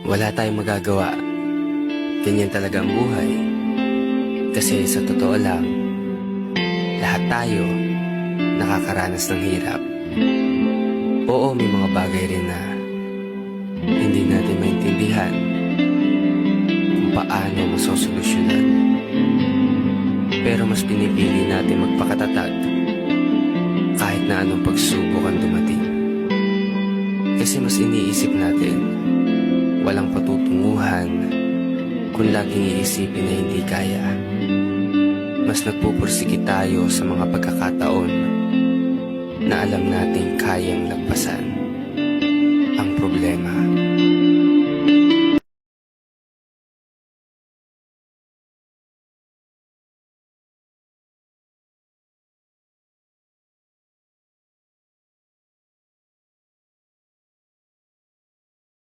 Wala tayong magagawa. Ganyan talaga ang buhay. Kasi sa totoo lang, lahat tayo nakakaranas ng hirap. Oo, may mga bagay rin na hindi natin maintindihan kung paano masosolusyonan. Pero mas pinipili natin magpakatatag kahit na anong pagsubok ang dumating. Kasi mas iniisip natin walang patutunguhan kung laging iisipin na hindi kaya. Mas nagpupursige tayo sa mga pagkakataon na alam nating kayang lagpasan ang problema.